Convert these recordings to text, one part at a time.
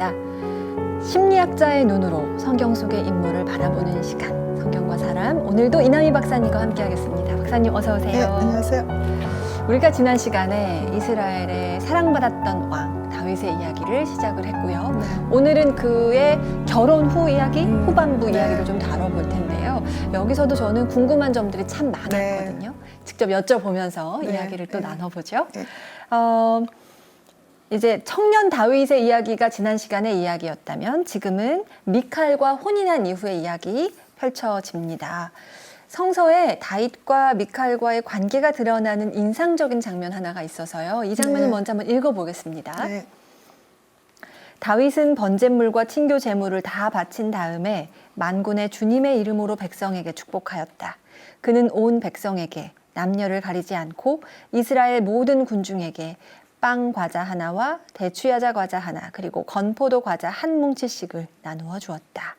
시간입니다. 심리학자의 눈으로 성경 속의 인물을 바라보는 시간, 성경과 사람. 오늘도 이남희 박사님과 함께하겠습니다. 박사님 어서 오세요. 네, 안녕하세요. 우리가 지난 시간에 이스라엘의 사랑받았던 왕 다윗의 이야기를 시작을 했고요. 오늘은 그의 결혼 후 이야기, 후반부 이야기를 좀 다뤄볼 텐데요. 여기서도 저는 궁금한 점들이 참 많았거든요. 직접 여쭤보면서 이야기를 또 나눠보죠. 이제 청년 다윗의 이야기가 지난 시간의 이야기였다면 지금은 미칼과 혼인한 이후의 이야기 펼쳐집니다. 성서에 다윗과 미칼과의 관계가 드러나는 인상적인 장면 하나가 있어서요. 이 장면을 먼저 한번 읽어보겠습니다. 다윗은 번제물과 친교 제물을 다 바친 다음에 만군의 주님의 이름으로 백성에게 축복하였다. 그는 온 백성에게 남녀를 가리지 않고 이스라엘 모든 군중에게 빵 과자 하나와 대추야자 과자 하나 그리고 건포도 과자 한 뭉치씩을 나누어 주었다.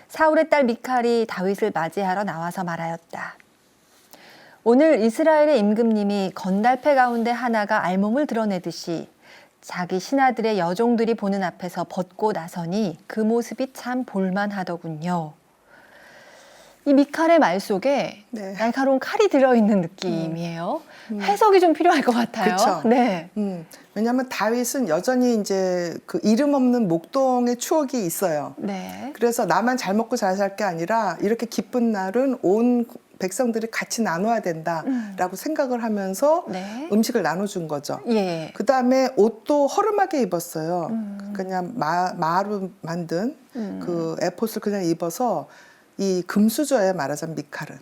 사울의 딸 미칼이 다윗을 맞이하러 나와서 말하였다. 오늘 이스라엘의 임금님이 건달패 가운데 하나가 알몸을 드러내듯이 자기 신하들의 여종들이 보는 앞에서 벗고 나서니 그 모습이 참 볼만하더군요. 이 미칼의 말 속에 날카로운 칼이 들어있는 느낌이에요. 해석이 좀 필요할 것 같아요. 그렇죠. 네. 왜냐하면 다윗은 여전히 이제 그 이름 없는 목동의 추억이 있어요. 네. 그래서 나만 잘 먹고 잘 살 게 아니라 이렇게 기쁜 날은 온 백성들이 같이 나눠야 된다라고 생각을 하면서 음식을 나눠준 거죠. 예. 그 다음에 옷도 허름하게 입었어요. 그냥 마루 만든 그 에봇을 그냥 입어서 이 금수저에 말하자면 미칼은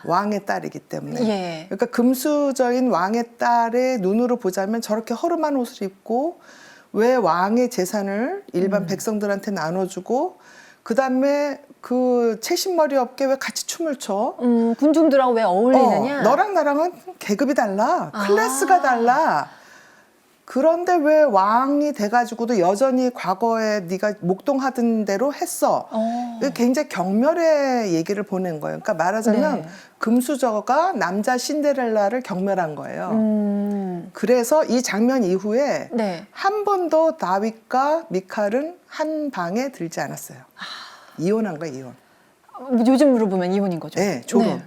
왕의 딸이기 때문에 그러니까 금수저인 왕의 딸의 눈으로 보자면 저렇게 허름한 옷을 입고 왜 왕의 재산을 일반 백성들한테 나눠주고 그 다음에 그 채신머리 없게 왜 같이 춤을 춰? 군중들하고 왜 어울리느냐? 너랑 나랑은 계급이 달라, 클래스가 달라. 그런데 왜 왕이 돼가지고도 여전히 과거에 네가 목동하던 대로 했어. 굉장히 경멸의 얘기를 보낸 거예요. 그러니까 말하자면 금수저가 남자 신데렐라를 경멸한 거예요. 그래서 이 장면 이후에 한 번도 다윗과 미칼은 한 방에 들지 않았어요. 이혼한 거예요, 이혼. 요즘으로 보면 이혼인 거죠. 네, 조론.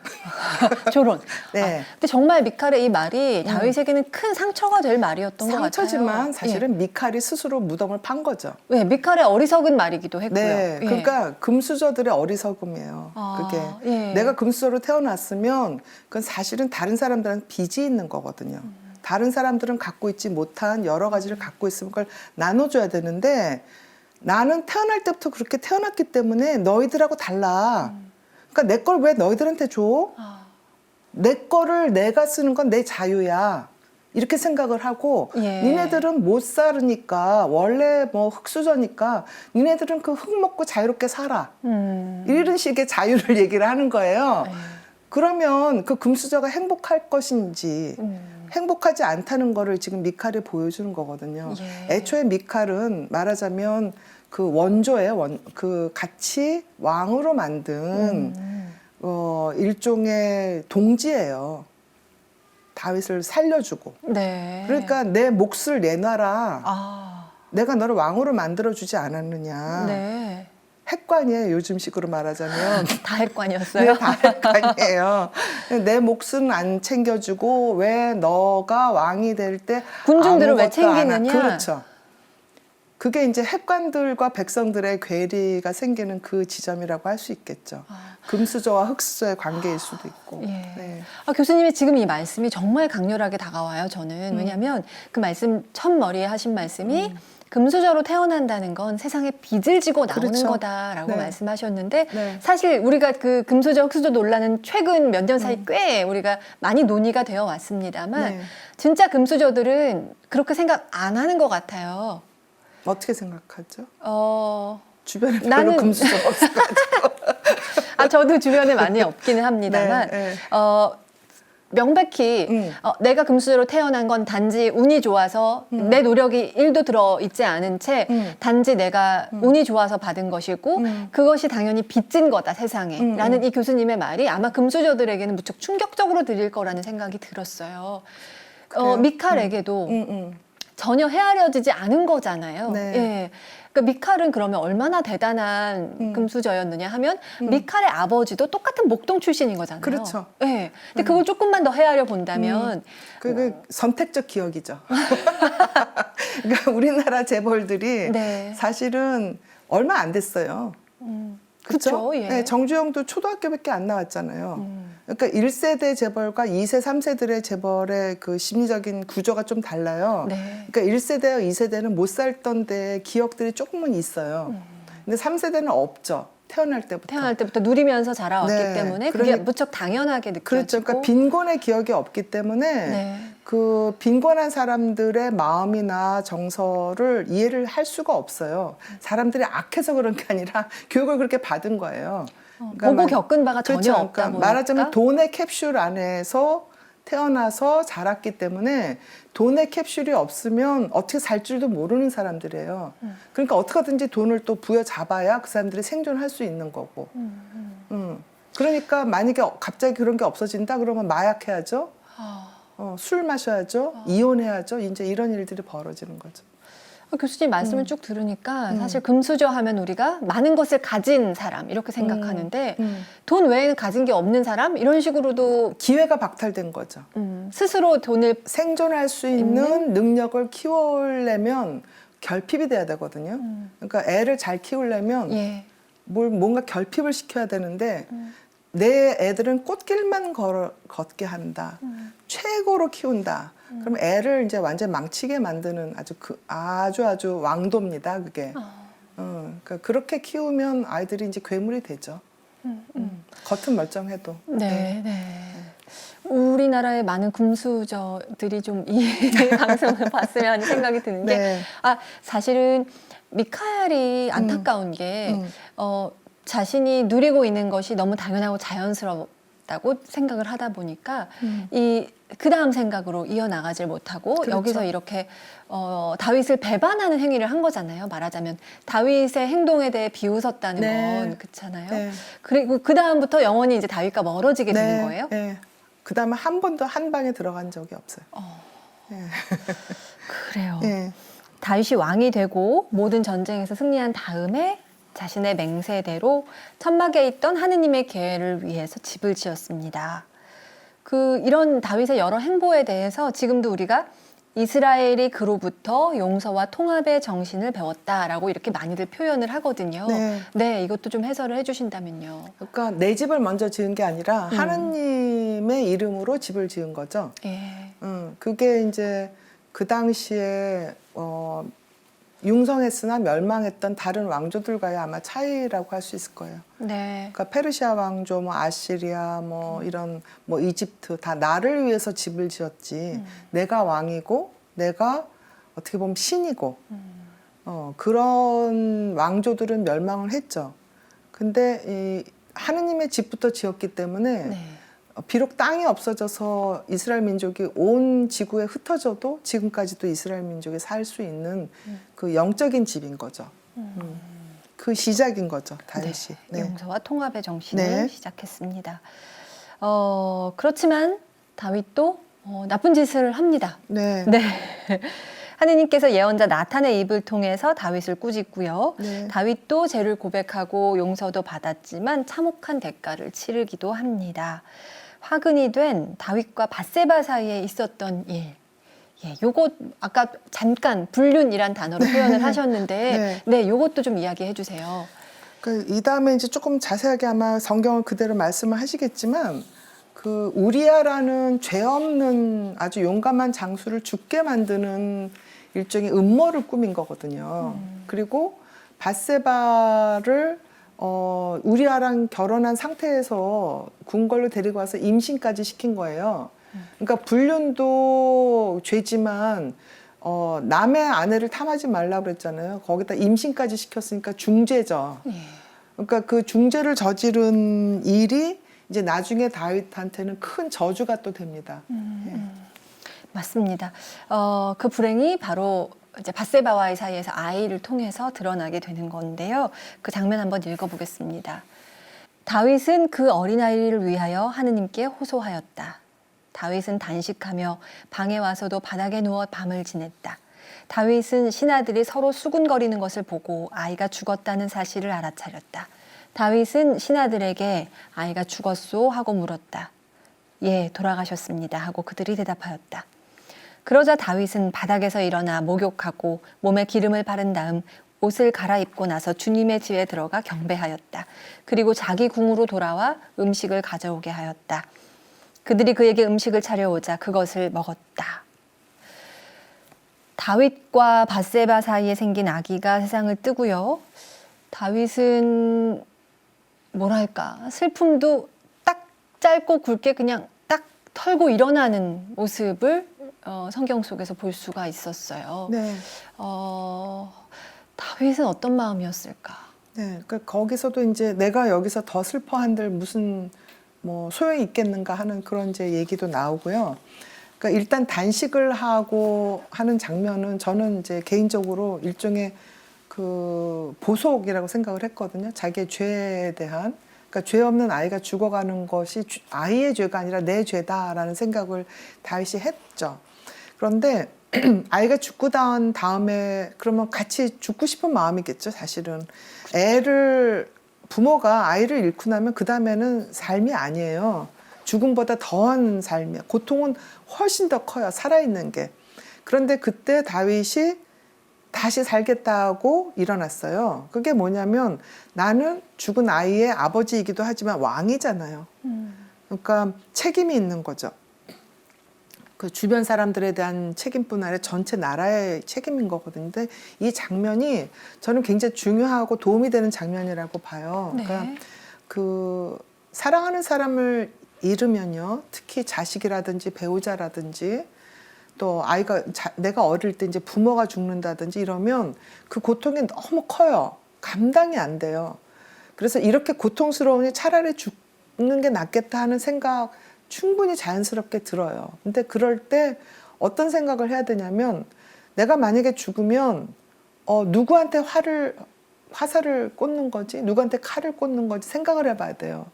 조론. 네. 근데 정말 미칼의 이 말이 다윗에게는 큰 상처가 될 말이었던 것 같아요. 상처지만 사실은 미칼이 스스로 무덤을 판 거죠. 네, 미칼의 어리석은 말이기도 했고요. 네, 그러니까 금수저들의 어리석음이에요. 그게 내가 금수저로 태어났으면 그건 사실은 다른 사람들한테 빚이 있는 거거든요. 다른 사람들은 갖고 있지 못한 여러 가지를 갖고 있으면 그걸 나눠줘야 되는데 나는 태어날 때부터 그렇게 태어났기 때문에 너희들하고 달라. 그러니까 내 걸 왜 너희들한테 줘? 내 거를 내가 쓰는 건 내 자유야. 이렇게 생각을 하고 니네들은 못 살으니까 원래 뭐 흙수저니까 니네들은 그 흙 먹고 자유롭게 살아. 이런 식의 자유를 얘기를 하는 거예요. 그러면 그 금수저가 행복할 것인지 행복하지 않다는 거를 지금 미칼이 보여주는 거거든요. 애초에 미칼은 말하자면 그 원조의 그 같이 왕으로 만든 일종의 동지예요. 다윗을 살려주고. 그러니까 내 몫을 내놔라. 내가 너를 왕으로 만들어주지 않았느냐. 핵관이에요. 요즘식으로 말하자면. 다 핵관이었어요? 네, 다 핵관이에요. 내 몫은 안 챙겨주고 왜 너가 왕이 될 때 군중들을 왜 챙기느냐. 그렇죠. 그게 이제 핵관들과 백성들의 괴리가 생기는 그 지점이라고 할 수 있겠죠. 금수저와 흙수저의 관계일 수도 있고. 교수님의 지금 이 말씀이 정말 강렬하게 다가와요. 저는. 왜냐하면 그 말씀 첫머리에 하신 말씀이 금수저로 태어난다는 건 세상에 빚을 지고 나오는 거다라고 말씀하셨는데 사실 우리가 그 금수저 흙수저 논란은 최근 몇 년 사이 꽤 우리가 많이 논의가 되어 왔습니다만 진짜 금수저들은 그렇게 생각 안 하는 것 같아요. 어떻게 생각하죠? 주변에 별로 나는 금수저가 없어가지고. 저도 주변에 많이 없기는 합니다만 명백히 내가 금수저로 태어난 건 단지 운이 좋아서 내 노력이 1도 들어있지 않은 채 단지 내가 운이 좋아서 받은 것이고 그것이 당연히 빚진 거다 세상에 라는 이 교수님의 말이 아마 금수저들에게는 무척 충격적으로 들릴 거라는 생각이 들었어요. 미칼에게도 전혀 헤아려지지 않은 거잖아요. 네. 예. 그러니까 미칼은 그러면 얼마나 대단한 금수저였느냐 하면 미칼의 아버지도 똑같은 목동 출신인 거잖아요. 그렇죠. 예. 근데 그걸 조금만 더 헤아려 본다면 그 선택적 기억이죠. 그러니까 우리나라 재벌들이 네. 사실은 얼마 안 됐어요. 그렇죠. 그렇죠? 예. 네, 정주영도 초등학교밖에 안 나왔잖아요. 그러니까 1세대 재벌과 2세, 3세들의 재벌의 그 심리적인 구조가 좀 달라요. 네. 그러니까 1세대와 2세대는 못 살던 데 기억들이 조금은 있어요. 근데 3세대는 없죠. 태어날 때부터 누리면서 자라왔기 네. 때문에 그게 무척 당연하게 느껴지고. 그렇죠. 그러니까 빈곤의 기억이 없기 때문에 네. 그 빈곤한 사람들의 마음이나 정서를 이해를 할 수가 없어요. 사람들이 악해서 그런 게 아니라 교육을 그렇게 받은 거예요. 그러니까 보고 겪은 바가 전혀 그렇죠. 없다 보니까. 말하자면 돈의 캡슐 안에서 태어나서 자랐기 때문에 돈의 캡슐이 없으면 어떻게 살 줄도 모르는 사람들이에요. 그러니까 어떻게든지 돈을 또 부여잡아야 그 사람들이 생존할 수 있는 거고. 그러니까 만약에 갑자기 그런 게 없어진다 그러면 마약해야죠. 술 마셔야죠. 이혼해야죠. 이제 이런 일들이 벌어지는 거죠. 교수님 말씀을 쭉 들으니까 사실 금수저 하면 우리가 많은 것을 가진 사람 이렇게 생각하는데 돈 외에는 가진 게 없는 사람 이런 식으로도 기회가 박탈된 거죠. 스스로 돈을 생존할 수 있는 능력을 키우려면 결핍이 돼야 되거든요. 그러니까 애를 잘 키우려면 예. 뭔가 결핍을 시켜야 되는데 내 애들은 꽃길만 걷게 한다. 최고로 키운다. 그럼 애를 이제 완전 망치게 만드는 아주 왕도입니다. 그게. 그러니까 그렇게 키우면 아이들이 이제 괴물이 되죠. 겉은 멀쩡해도. 네, 네. 우리나라의 많은 금수저들이 좀 이 방송을 봤으면 하는 생각이 드는 게, 네. 사실은 미카엘이 안타까운 게, 자신이 누리고 있는 것이 너무 당연하고 자연스럽다고 생각을 하다 보니까, 그 다음 생각으로 이어나가질 못하고, 그렇죠. 여기서 이렇게, 다윗을 배반하는 행위를 한 거잖아요. 말하자면. 다윗의 행동에 대해 비웃었다는 네. 건, 그렇잖아요. 네. 그리고 그 다음부터 영원히 이제 다윗과 멀어지게 되는 거예요? 네. 그 다음에 한 번도 한 방에 들어간 적이 없어요. 네. 그래요. 네. 다윗이 왕이 되고 모든 전쟁에서 승리한 다음에 자신의 맹세대로 천막에 있던 하느님의 계회를 위해서 집을 지었습니다. 이런 다윗의 여러 행보에 대해서 지금도 우리가 이스라엘이 그로부터 용서와 통합의 정신을 배웠다라고 이렇게 많이들 표현을 하거든요. 네. 네, 이것도 좀 해설을 해주신다면요. 그러니까 내 집을 먼저 지은 게 아니라 하느님의 이름으로 집을 지은 거죠. 예. 그게 이제 그 당시에 융성했으나 멸망했던 다른 왕조들과의 아마 차이라고 할 수 있을 거예요. 네. 그러니까 페르시아 왕조, 뭐 아시리아, 이런 이집트 다 나를 위해서 집을 지었지. 내가 왕이고 내가 어떻게 보면 신이고 그런 왕조들은 멸망을 했죠. 근데 이 하느님의 집부터 지었기 때문에 네. 비록 땅이 없어져서 이스라엘 민족이 온 지구에 흩어져도 지금까지도 이스라엘 민족이 살 수 있는 그 영적인 집인 거죠. 그 시작인 거죠, 다윗이. 네. 용서와 통합의 정신을 네. 시작했습니다. 그렇지만 다윗도 나쁜 짓을 합니다. 네. 네. 하느님께서 예언자 나탄의 입을 통해서 다윗을 꾸짖고요. 네. 다윗도 죄를 고백하고 용서도 받았지만 참혹한 대가를 치르기도 합니다. 화근이 된 다윗과 밧세바 사이에 있었던 일. 예, 요거 아까 잠깐 불륜이란 단어로 표현을 하셨는데, 네, 요것도 좀 이야기해 주세요. 이 다음에 이제 조금 자세하게 아마 성경을 그대로 말씀을 하시겠지만, 우리아라는 죄 없는 아주 용감한 장수를 죽게 만드는 일종의 음모를 꾸민 거거든요. 그리고 밧세바를 우리아랑 결혼한 상태에서 궁궐로 데리고 와서 임신까지 시킨 거예요. 그러니까 불륜도 죄지만 남의 아내를 탐하지 말라고 그랬잖아요. 거기다 임신까지 시켰으니까 중죄죠. 그러니까 그 중죄를 저지른 일이 이제 나중에 다윗한테는 큰 저주가 또 됩니다. 예. 맞습니다. 그 불행이 바로 이제 밧세바와의 사이에서 아이를 통해서 드러나게 되는 건데요. 그 장면 한번 읽어보겠습니다. 다윗은 그 어린아이를 위하여 하느님께 호소하였다. 다윗은 단식하며 방에 와서도 바닥에 누워 밤을 지냈다. 다윗은 신하들이 서로 수군거리는 것을 보고 아이가 죽었다는 사실을 알아차렸다. 다윗은 신하들에게 아이가 죽었소 하고 물었다. 예, 돌아가셨습니다 하고 그들이 대답하였다. 그러자 다윗은 바닥에서 일어나 목욕하고 몸에 기름을 바른 다음 옷을 갈아입고 나서 주님의 집에 들어가 경배하였다. 그리고 자기 궁으로 돌아와 음식을 가져오게 하였다. 그들이 그에게 음식을 차려오자 그것을 먹었다. 다윗과 밧세바 사이에 생긴 아기가 세상을 뜨고요. 다윗은 뭐랄까 슬픔도 딱 짧고 굵게 그냥 딱 털고 일어나는 모습을 성경 속에서 볼 수가 있었어요. 네. 다윗은 어떤 마음이었을까? 네, 거기서도 이제 내가 여기서 더 슬퍼한들 무슨 뭐 소용이 있겠는가 하는 그런 이제 얘기도 나오고요. 그러니까 일단 단식을 하고 하는 장면은 저는 이제 개인적으로 일종의 그 보속이라고 생각을 했거든요. 자기의 죄에 대한. 그러니까 죄 없는 아이가 죽어가는 것이 아이의 죄가 아니라 내 죄다라는 생각을 다윗이 했죠. 그런데 아이가 죽고 난 다음에 그러면 같이 죽고 싶은 마음이겠죠, 사실은. 부모가 아이를 잃고 나면 그 다음에는 삶이 아니에요. 죽음보다 더한 삶이에요. 고통은 훨씬 더 커요, 살아있는 게. 그런데 그때 다윗이 다시 살겠다고 일어났어요. 그게 뭐냐면 나는 죽은 아이의 아버지이기도 하지만 왕이잖아요. 그러니까 책임이 있는 거죠. 그 주변 사람들에 대한 책임뿐 아니라 전체 나라의 책임인 거거든요. 근데 이 장면이 저는 굉장히 중요하고 도움이 되는 장면이라고 봐요. 네. 그러니까 그 사랑하는 사람을 잃으면요, 특히 자식이라든지 배우자라든지 또 아이가 내가 어릴 때 이제 부모가 죽는다든지 이러면 그 고통이 너무 커요. 감당이 안 돼요. 그래서 이렇게 고통스러우니 차라리 죽는 게 낫겠다 하는 생각 충분히 자연스럽게 들어요. 근데 그럴 때 어떤 생각을 해야 되냐면 내가 만약에 죽으면 누구한테 화살을 꽂는 거지, 누구한테 칼을 꽂는 거지 생각을 해봐야 돼요.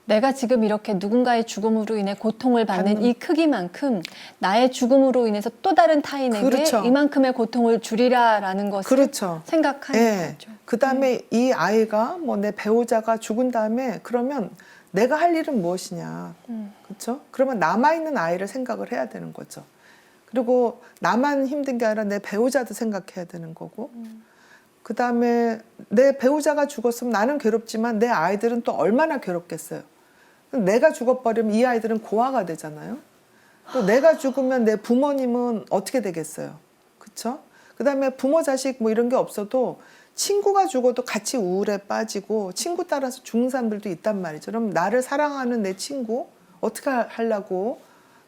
내가 지금 이렇게 누군가의 죽음으로 인해 고통을 받는 이 크기만큼 나의 죽음으로 인해서 또 다른 타인에게 그렇죠. 이만큼의 고통을 주리라라는 것을 그렇죠. 생각하는 네. 거죠. 그 다음에 이 아이가 뭐 내 배우자가 죽은 다음에 그러면 내가 할 일은 무엇이냐. 그렇죠? 그러면 남아있는 아이를 생각을 해야 되는 거죠. 그리고 나만 힘든 게 아니라 내 배우자도 생각해야 되는 거고 그 다음에 내 배우자가 죽었으면 나는 괴롭지만 내 아이들은 또 얼마나 괴롭겠어요. 내가 죽어버리면 이 아이들은 고아가 되잖아요. 또 내가 죽으면 내 부모님은 어떻게 되겠어요. 그렇죠? 그 다음에 부모 자식 뭐 이런 게 없어도 친구가 죽어도 같이 우울에 빠지고 친구 따라서 죽는 사람들도 있단 말이죠. 그럼 나를 사랑하는 내 친구 어떻게 하려고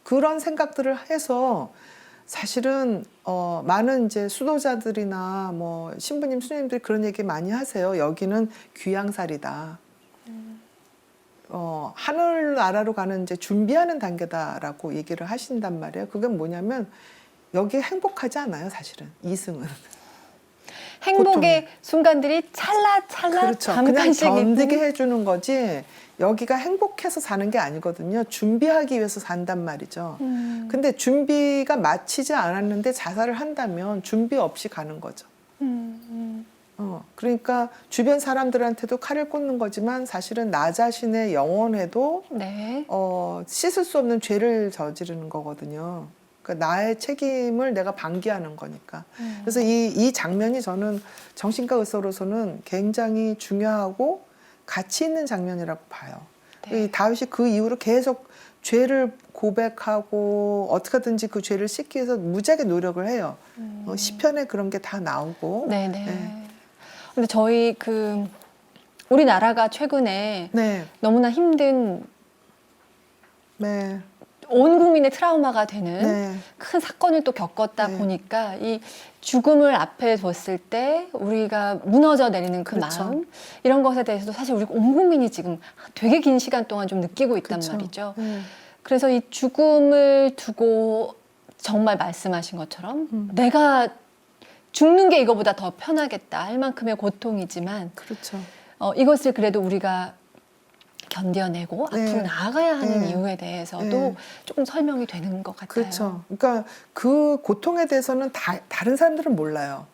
그런 생각들을 해서 사실은 많은 이제 수도자들이나 뭐 신부님, 수녀님들이 그런 얘기 많이 하세요. 여기는 귀양살이다. 하늘나라로 가는 이제 준비하는 단계다라고 얘기를 하신단 말이에요. 그게 뭐냐면 여기 행복하지 않아요, 사실은 이승은. 행복의 고통이. 순간들이 찰나찰나 그렇죠. 그냥 잠깐씩 견디게 있고. 해주는 거지 여기가 행복해서 사는 게 아니거든요. 준비하기 위해서 산단 말이죠. 근데 준비가 마치지 않았는데 자살을 한다면 준비 없이 가는 거죠. 그러니까 주변 사람들한테도 칼을 꽂는 거지만 사실은 나 자신의 영혼에도 네. 씻을 수 없는 죄를 저지르는 거거든요. 그러니까 나의 책임을 내가 방기하는 거니까. 그래서 이 장면이 저는 정신과 의사로서는 굉장히 중요하고 가치 있는 장면이라고 봐요. 네. 이 다윗이 그 이후로 계속 죄를 고백하고 어떻게든지 그 죄를 씻기 위해서 무지하게 노력을 해요. 시편에 그런 게 다 나오고. 네네. 네. 근데 저희 우리나라가 최근에 네. 너무나 힘든 네. 온 국민의 트라우마가 되는 네. 큰 사건을 또 겪었다 네. 보니까 이 죽음을 앞에 뒀을 때 우리가 무너져 내리는 그 그렇죠. 마음 이런 것에 대해서도 사실 우리 온 국민이 지금 되게 긴 시간 동안 좀 느끼고 있단 그렇죠. 말이죠. 네. 그래서 이 죽음을 두고 정말 말씀하신 것처럼 내가 죽는 게 이거보다 더 편하겠다 할 만큼의 고통이지만 그렇죠. 이것을 그래도 우리가 견뎌내고 네. 앞으로 나아가야 하는 네. 이유에 대해서도 네. 조금 설명이 되는 것 같아요. 그렇죠. 그러니까 그 고통에 대해서는 다른 사람들은 몰라요.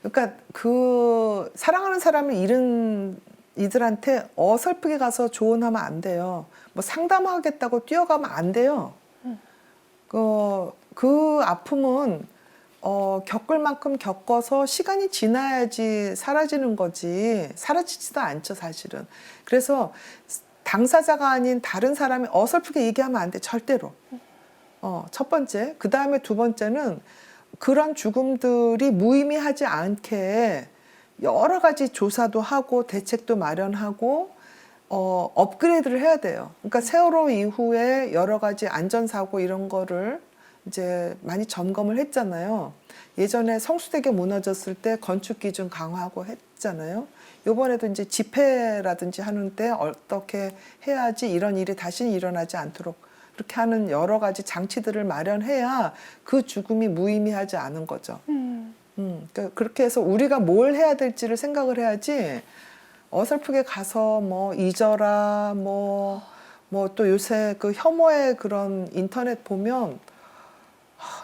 그러니까 그 사랑하는 사람을 잃은 이들한테 어설프게 가서 조언하면 안 돼요. 뭐 상담하겠다고 뛰어가면 안 돼요. 그 아픔은 겪을 만큼 겪어서 시간이 지나야지 사라지는 거지 사라지지도 않죠, 사실은. 그래서 당사자가 아닌 다른 사람이 어설프게 얘기하면 안 돼, 절대로. 첫 번째. 그 다음에 두 번째는 그런 죽음들이 무의미하지 않게 여러 가지 조사도 하고 대책도 마련하고 업그레이드를 해야 돼요. 그러니까 세월호 이후에 여러 가지 안전사고 이런 거를 이제 많이 점검을 했잖아요. 예전에 성수대교 무너졌을 때 건축 기준 강화하고 했잖아요. 이번에도 이제 집회라든지 하는 때 어떻게 해야지 이런 일이 다시는 일어나지 않도록 이렇게 하는 여러 가지 장치들을 마련해야 그 죽음이 무의미하지 않은 거죠. 그러니까 그렇게 해서 우리가 뭘 해야 될지를 생각을 해야지 어설프게 가서 뭐 잊어라 뭐 또 요새 그 혐오의 그런 인터넷 보면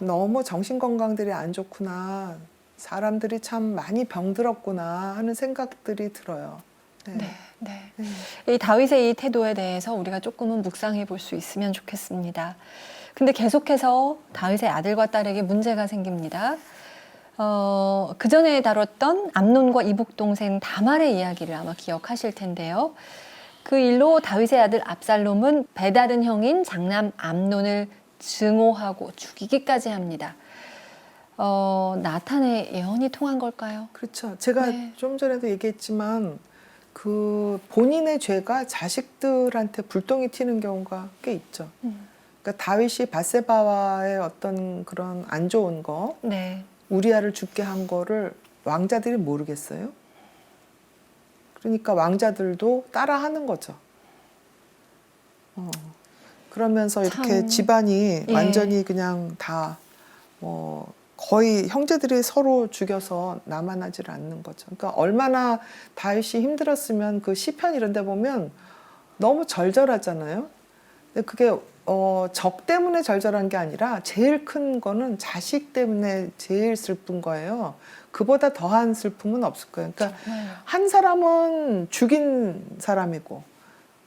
너무 정신건강들이 안 좋구나. 사람들이 참 많이 병들었구나 하는 생각들이 들어요. 네. 네. 이 다윗의 이 태도에 대해서 우리가 조금은 묵상해 볼 수 있으면 좋겠습니다. 근데 계속해서 다윗의 아들과 딸에게 문제가 생깁니다. 그 전에 다뤘던 암논과 이복 동생 다말의 이야기를 아마 기억하실 텐데요. 그 일로 다윗의 아들 압살롬은 배다른 형인 장남 암논을 증오하고 죽이기까지 합니다. 나탄의 예언이 통한 걸까요? 그렇죠. 제가 네. 좀 전에도 얘기했지만 그 본인의 죄가 자식들한테 불똥이 튀는 경우가 꽤 있죠. 그러니까 다윗이 밧세바와의 어떤 그런 안 좋은 거, 네. 우리아를 죽게 한 거를 왕자들이 모르겠어요. 그러니까 왕자들도 따라하는 거죠. 그러면서 이렇게 참, 집안이 예. 완전히 그냥 다 거의 형제들이 서로 죽여서 남아나질 않는 거죠. 그러니까 얼마나 다윗이 힘들었으면 그 시편 이런 데 보면 너무 절절하잖아요. 근데 그게 적 때문에 절절한 게 아니라 제일 큰 거는 자식 때문에 제일 슬픈 거예요. 그보다 더한 슬픔은 없을 거예요. 그러니까 한 사람은 죽인 사람이고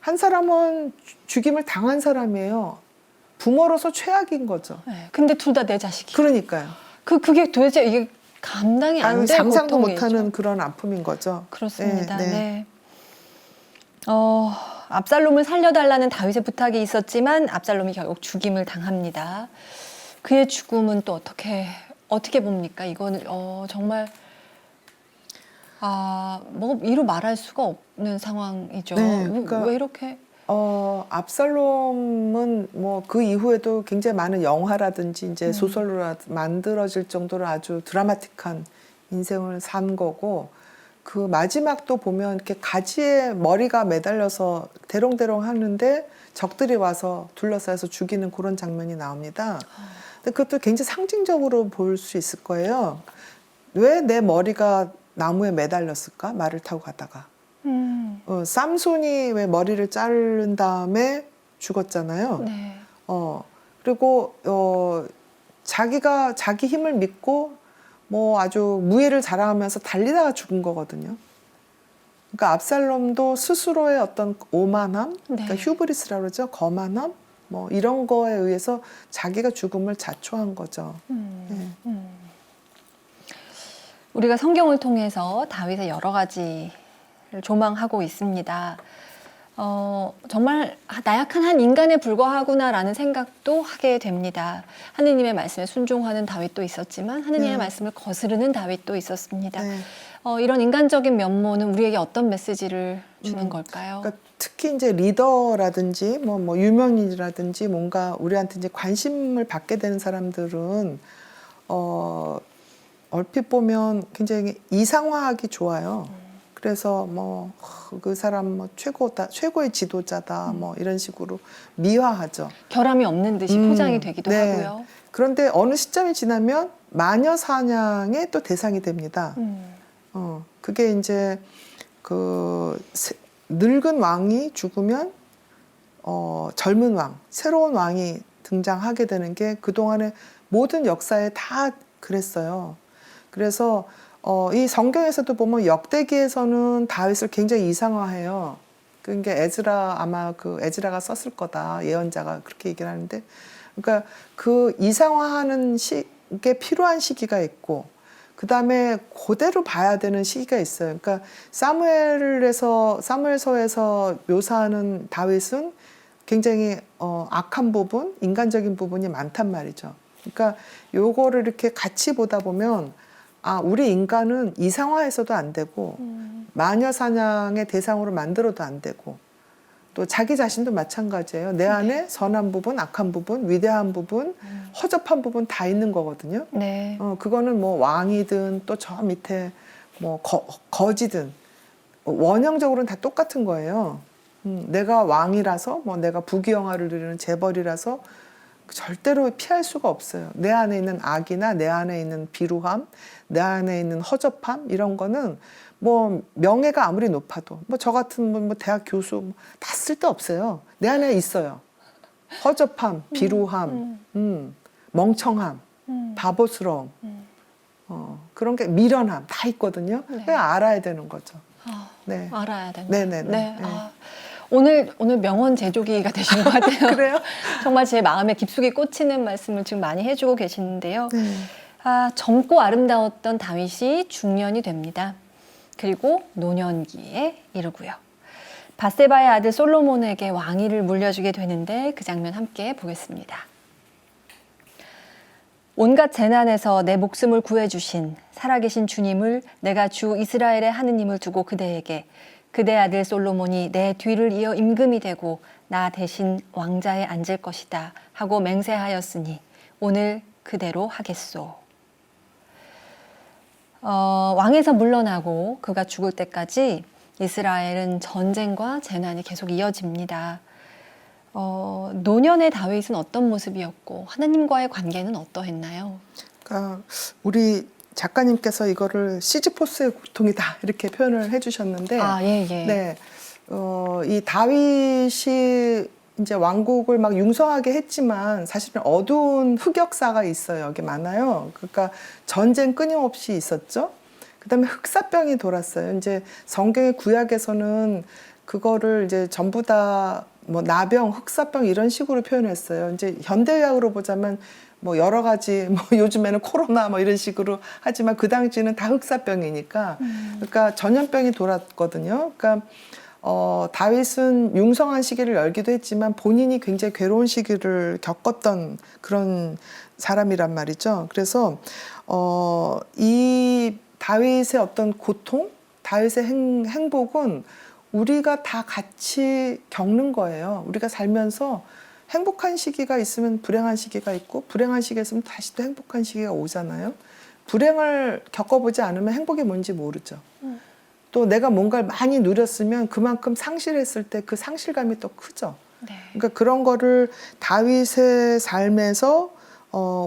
한 사람은 죽임을 당한 사람이에요. 부모로서 최악인 거죠. 네. 근데 둘 다 내 자식이. 그러니까요. 그게 도대체 이게 감당이 안 될 상상도 고통이죠. 못하는 그런 아픔인 거죠. 그렇습니다. 네, 네. 네. 압살롬을 살려달라는 다윗의 부탁이 있었지만 압살롬이 결국 죽임을 당합니다. 그의 죽음은 또 어떻게 봅니까? 이거는 정말 뭐 이루 말할 수가 없는 상황이죠. 네, 그러니까 왜 이렇게? 압살롬은 뭐 그 이후에도 굉장히 많은 영화라든지 이제 소설로 만들어질 정도로 아주 드라마틱한 인생을 산 거고, 그 마지막도 보면 이렇게 가지에 머리가 매달려서 대롱대롱 하는데 적들이 와서 둘러싸여서 죽이는 그런 장면이 나옵니다. 근데 그것도 굉장히 상징적으로 볼 수 있을 거예요. 왜 내 머리가 나무에 매달렸을까? 말을 타고 가다가. 쌈손이 왜 머리를 자른 다음에 죽었잖아요. 네. 그리고 자기가 자기 힘을 믿고 뭐 아주 무예를 자랑하면서 달리다가 죽은 거거든요. 그러니까 압살롬도 스스로의 어떤 오만함, 네. 그러니까 휴브리스라고 그러죠. 거만함, 뭐 이런 거에 의해서 자기가 죽음을 자초한 거죠. 우리가 성경을 통해서 다윗의 여러 가지를 조망하고 있습니다. 정말 나약한 한 인간에 불과하구나라는 생각도 하게 됩니다. 하느님의 말씀에 순종하는 다윗도 있었지만 하느님의 말씀을 거스르는 다윗도 있었습니다. 네. 이런 인간적인 면모는 우리에게 어떤 메시지를 주는 걸까요? 그러니까 특히 이제 리더라든지 뭐 유명인이라든지 뭔가 우리한테 이제 관심을 받게 되는 사람들은 얼핏 보면 굉장히 이상화하기 좋아요. 그래서 뭐 그 사람 뭐 최고의 지도자다 뭐 이런 식으로 미화하죠. 결함이 없는 듯이 포장이 되기도 네. 하고요. 그런데 어느 시점이 지나면 마녀 사냥의 또 대상이 됩니다. 그게 이제 그 늙은 왕이 죽으면 젊은 왕, 새로운 왕이 등장하게 되는 게 그동안의 모든 역사에 다 그랬어요. 그래서 이 성경에서도 보면 역대기에서는 다윗을 굉장히 이상화해요. 그게 에즈라, 아마 그 에즈라가 썼을 거다. 예언자가 그렇게 얘기를 하는데, 그러니까 그 이상화하는 게 필요한 시기가 있고, 그 다음에 그대로 봐야 되는 시기가 있어요. 그러니까 사무엘서에서 묘사하는 다윗은 굉장히 악한 부분, 인간적인 부분이 많단 말이죠. 그러니까 요거를 이렇게 같이 보다 보면 우리 인간은 이상화해서도 안 되고 마녀 사냥의 대상으로 만들어도 안 되고 또 자기 자신도 마찬가지예요. 내 안에 선한 부분, 악한 부분, 위대한 부분, 허접한 부분 다 있는 거거든요. 네. 그거는 뭐 왕이든 또 저 밑에 뭐 거지든 원형적으로는 다 똑같은 거예요. 내가 왕이라서 뭐 내가 부귀영화를 누리는 재벌이라서 절대로 피할 수가 없어요. 내 안에 있는 악이나 내 안에 있는 비루함, 내 안에 있는 허접함 이런 거는 뭐 명예가 아무리 높아도 뭐 저 같은 뭐 대학 교수 다 쓸데없어요. 내 안에 있어요. 허접함, 비루함, 멍청함, 바보스러움, 그런 게 미련함 다 있거든요. 네. 그냥 알아야 되는 거죠. 네. 알아야 된다. 네네네. 네. 오늘 명언 제조기가 되신 것 같아요. 그래요? 정말 제 마음에 깊숙이 꽂히는 말씀을 지금 많이 해주고 계시는데요. 네. 젊고 아름다웠던 다윗이 중년이 됩니다. 그리고 노년기에 이르고요. 밧세바의 아들 솔로몬에게 왕위를 물려주게 되는데 그 장면 함께 보겠습니다. 온갖 재난에서 내 목숨을 구해주신 살아계신 주님을 내가 주 이스라엘의 하느님을 두고 그대에게 그대 아들 솔로몬이 내 뒤를 이어 임금이 되고 나 대신 왕자에 앉을 것이다 하고 맹세하였으니 오늘 그대로 하겠소. 왕에서 물러나고 그가 죽을 때까지 이스라엘은 전쟁과 재난이 계속 이어집니다. 노년의 다윗은 어떤 모습이었고 하나님과의 관계는 어떠했나요? 그러니까 우리 작가님께서 이거를 시지포스의 고통이다 이렇게 표현을 해주셨는데, 예. 네, 이 다윗이 이제 왕국을 막 융성하게 했지만 사실은 어두운 흑역사가 있어요. 여기 많아요. 그러니까 전쟁 끊임없이 있었죠. 그다음에 흑사병이 돌았어요. 이제 성경의 구약에서는 그거를 이제 전부 다 뭐 나병, 흑사병 이런 식으로 표현했어요. 이제 현대의학으로 보자면 뭐 여러 가지 뭐 요즘에는 코로나 뭐 이런 식으로 하지만 그 당시는 다 흑사병이니까 그러니까 전염병이 돌았거든요. 그러니까 다윗은 융성한 시기를 열기도 했지만 본인이 굉장히 괴로운 시기를 겪었던 그런 사람이란 말이죠. 그래서 이 다윗의 어떤 고통, 다윗의 행복은 우리가 다 같이 겪는 거예요. 우리가 살면서 행복한 시기가 있으면 불행한 시기가 있고 불행한 시기가 있으면 다시 또 행복한 시기가 오잖아요. 불행을 겪어보지 않으면 행복이 뭔지 모르죠. 또 내가 뭔가를 많이 누렸으면 그만큼 상실했을 때 그 상실감이 또 크죠. 네. 그러니까 그런 거를 다윗의 삶에서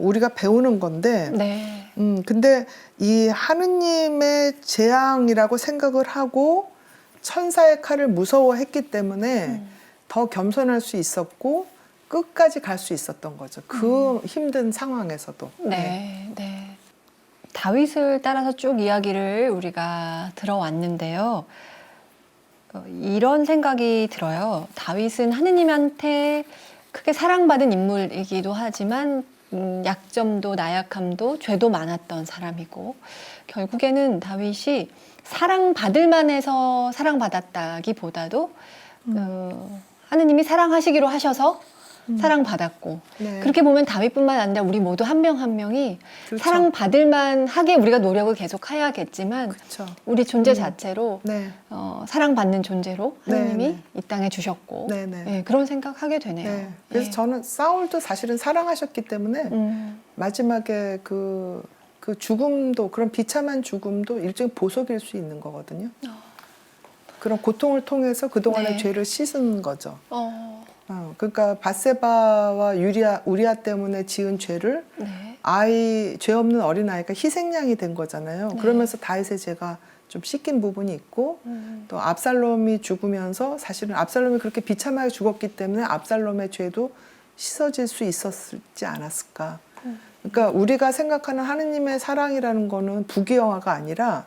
우리가 배우는 건데, 네. 근데 이 하느님의 재앙이라고 생각을 하고 천사의 칼을 무서워했기 때문에 더 겸손할 수 있었고 끝까지 갈 수 있었던 거죠. 그 힘든 상황에서도. 네. 다윗을 따라서 쭉 이야기를 우리가 들어왔는데요. 이런 생각이 들어요. 다윗은 하느님한테 크게 사랑받은 인물이기도 하지만 약점도 나약함도 죄도 많았던 사람이고 결국에는 다윗이 사랑받을 만해서 사랑받았다기보다도 하느님이 사랑하시기로 하셔서 사랑받았고 네. 그렇게 보면 다윗뿐만 아니라 우리 모두 한 명 한 명이 그렇죠. 사랑받을 만하게 우리가 노력을 계속 해야겠지만 그렇죠. 우리 존재 자체로 네. 사랑받는 존재로 하느님이 네. 이 땅에 주셨고 네. 예, 그런 생각하게 되네요. 네. 그래서 예. 저는 사울도 사실은 사랑하셨기 때문에 마지막에 그 죽음도 그런 비참한 죽음도 일종의 보석일 수 있는 거거든요. 그런 고통을 통해서 그동안의 네. 죄를 씻은 거죠. 그러니까 밧세바와 우리아 때문에 지은 죄를 네. 죄 없는 어린아이가 희생양이 된 거잖아요. 네. 그러면서 다윗의 죄가 좀 씻긴 부분이 있고 또 압살롬이 죽으면서 사실은 압살롬이 그렇게 비참하게 죽었기 때문에 압살롬의 죄도 씻어질 수 있었지 않았을까. 그러니까 우리가 생각하는 하느님의 사랑이라는 거는 부귀영화가 아니라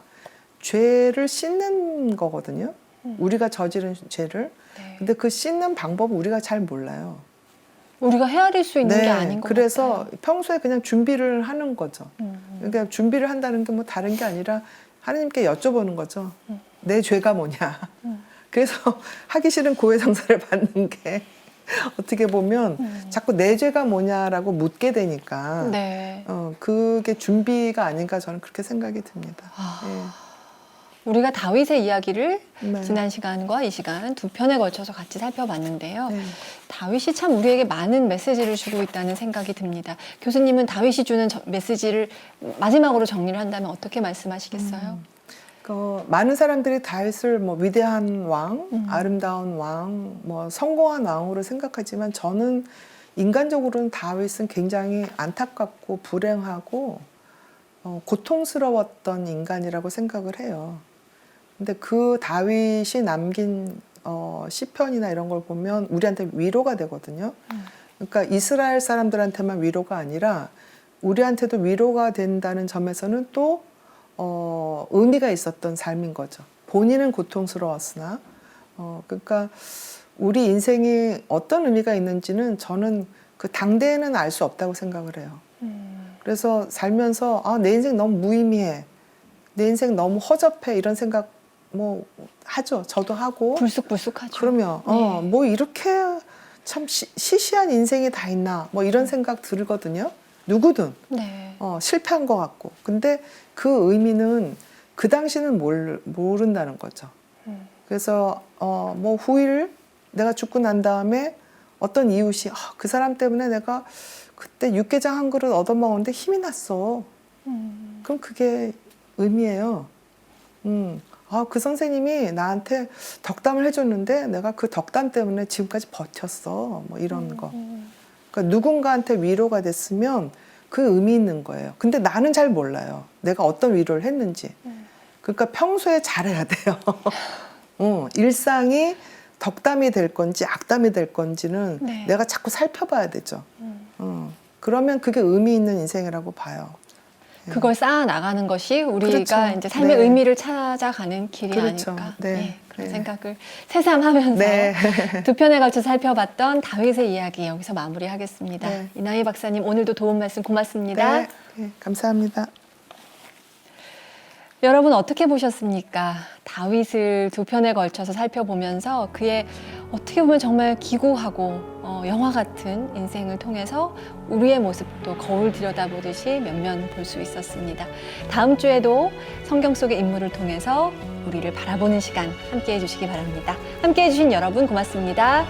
죄를 씻는 거거든요. 우리가 저지른 죄를. 네. 근데 그 씻는 방법을 우리가 잘 몰라요. 우리가 헤아릴 수 있는 게 아닌 것 그래서 같아요. 평소에 그냥 준비를 하는 거죠. 그러니까 준비를 한다는 게 뭐 다른 게 아니라 하느님께 여쭤보는 거죠. 내 죄가 뭐냐. 그래서 하기 싫은 고해성사를 받는 게 어떻게 보면 자꾸 내 죄가 뭐냐라고 묻게 되니까 네. 그게 준비가 아닌가 저는 그렇게 생각이 듭니다. 우리가 다윗의 이야기를 네. 지난 시간과 이 시간 두 편에 걸쳐서 같이 살펴봤는데요. 네. 다윗이 참 우리에게 많은 메시지를 주고 있다는 생각이 듭니다. 교수님은 다윗이 주는 메시지를 마지막으로 정리를 한다면 어떻게 말씀하시겠어요? 많은 사람들이 다윗을 뭐 위대한 왕, 아름다운 왕, 뭐 성공한 왕으로 생각하지만 저는 인간적으로는 다윗은 굉장히 안타깝고 불행하고 고통스러웠던 인간이라고 생각을 해요. 근데 그 다윗이 남긴 시편이나 이런 걸 보면 우리한테 위로가 되거든요. 그러니까 이스라엘 사람들한테만 위로가 아니라 우리한테도 위로가 된다는 점에서는 또 의미가 있었던 삶인 거죠. 본인은 고통스러웠으나 그러니까 우리 인생이 어떤 의미가 있는지는 저는 그 당대에는 알 수 없다고 생각을 해요. 그래서 살면서 내 인생 너무 무의미해, 내 인생 너무 허접해 이런 생각 뭐 하죠. 저도 하고. 불쑥불쑥하죠. 그러면 네. 뭐 이렇게 참 시시한 인생이 다 있나 뭐 이런 생각 들거든요. 누구든 네. 실패한 것 같고. 근데 그 의미는 그 당시는 모른다는 거죠. 그래서 뭐 후일 내가 죽고 난 다음에 어떤 이웃이 그 사람 때문에 내가 그때 육개장 한 그릇 얻어먹었는데 힘이 났어. 그럼 그게 의미예요. 그 선생님이 나한테 덕담을 해줬는데 내가 그 덕담 때문에 지금까지 버텼어. 뭐 이런 거. 그러니까 누군가한테 위로가 됐으면 그 의미 있는 거예요. 근데 나는 잘 몰라요. 내가 어떤 위로를 했는지. 그러니까 평소에 잘해야 돼요. 일상이 덕담이 될 건지 악담이 될 건지는 네. 내가 자꾸 살펴봐야 되죠. 그러면 그게 의미 있는 인생이라고 봐요. 그걸 쌓아 나가는 것이 우리가 그렇죠. 이제 삶의 네. 의미를 찾아가는 길이 그렇죠. 아닐까. 네. 그런 네. 생각을 새삼하면서 네. 두 편에 걸쳐 살펴봤던 다윗의 이야기 여기서 마무리하겠습니다. 네. 이나희 박사님 오늘도 도움 말씀 고맙습니다. 네. 네. 감사합니다. 여러분 어떻게 보셨습니까? 다윗을 두 편에 걸쳐서 살펴보면서 그의 어떻게 보면 정말 기구하고 영화 같은 인생을 통해서 우리의 모습도 거울 들여다보듯이 면면 볼 수 있었습니다. 다음 주에도 성경 속의 인물을 통해서 우리를 바라보는 시간 함께해 주시기 바랍니다. 함께해 주신 여러분 고맙습니다.